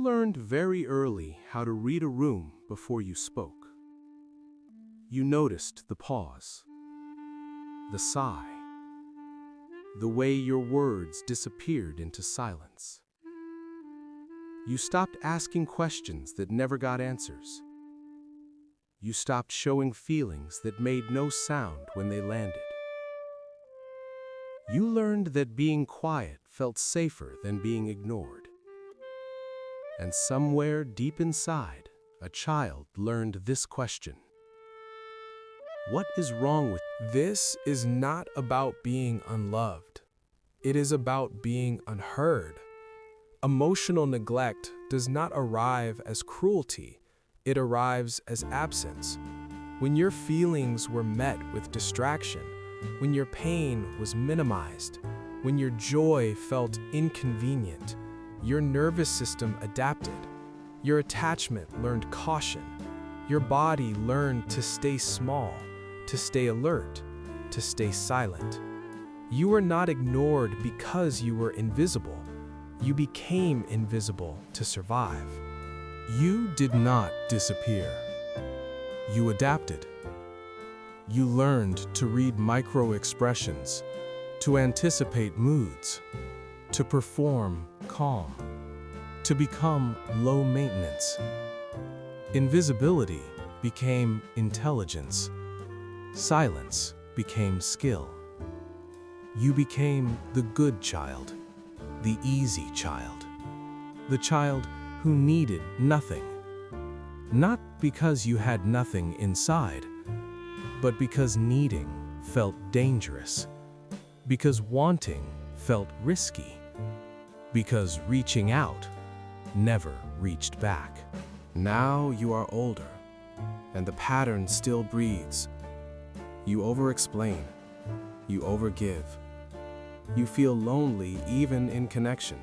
learned very early how to read a room before you spoke. You noticed the pause, the sigh, the way your words disappeared into silence. You stopped asking questions that never got answers. You stopped showing feelings that made no sound when they landed. You learned that being quiet felt safer than being ignored. And somewhere deep inside, a child learned this question: what is wrong with you? This is not about being unloved. It is about being unheard. Emotional neglect does not arrive as cruelty. It arrives as absence. When your feelings were met with distraction, when your pain was minimized, when your joy felt inconvenient, your nervous system adapted. Your attachment learned caution. Your body learned to stay small, to stay alert, to stay silent. You were not ignored because you were invisible. You became invisible to survive. You did not disappear. You adapted. You learned to read micro-expressions, to anticipate moods, to perform calm, to become low maintenance. Invisibility became intelligence. Silence became skill. You became the good child, the easy child, the child who needed nothing. Not because you had nothing inside, but because needing felt dangerous, because wanting felt risky, because reaching out never reached back. Now you are older, and the pattern still breathes. You over-explain, you overgive. You feel lonely even in connection.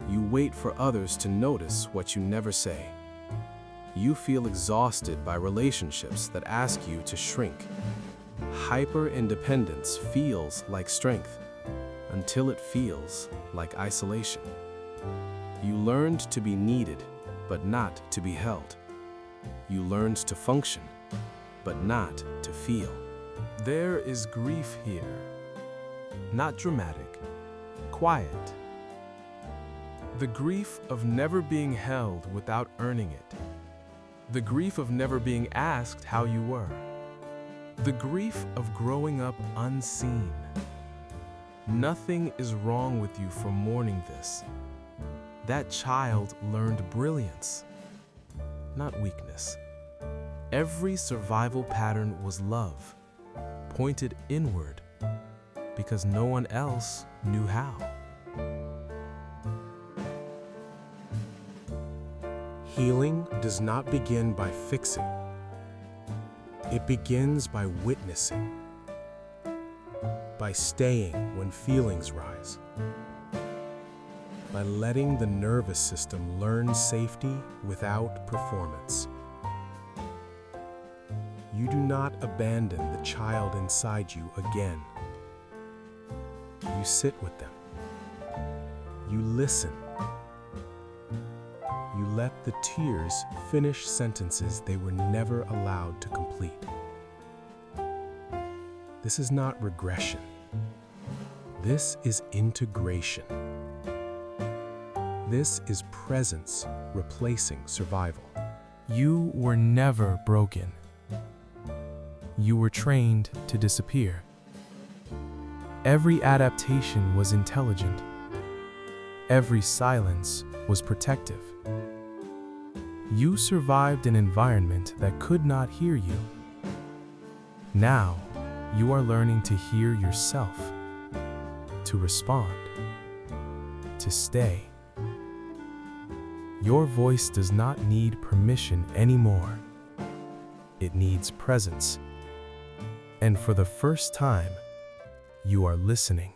You wait for others to notice what you never say. You feel exhausted by relationships that ask you to shrink. Hyper-independence feels like strength until it feels like isolation. You learned to be needed, but not to be held. You learned to function, but not to feel. There is grief here. Not dramatic, quiet. The grief of never being held without earning it. The grief of never being asked how you were. The grief of growing up unseen. Nothing is wrong with you for mourning this. That child learned brilliance, not weakness. Every survival pattern was love, pointed inward, because no one else knew how. Healing does not begin by fixing. It begins by witnessing, by staying when feelings rise, by letting the nervous system learn safety without performance. You do not abandon the child inside you again. You sit with them. You listen. You let the tears finish sentences they were never allowed to complete. This is not regression. This is integration. This is presence replacing survival. You were never broken. You were trained to disappear. Every adaptation was intelligent. Every silence was protective. You survived an environment that could not hear you. Now, you are learning to hear yourself, to respond, to stay. Your voice does not need permission anymore. It needs presence. And for the first time, you are listening.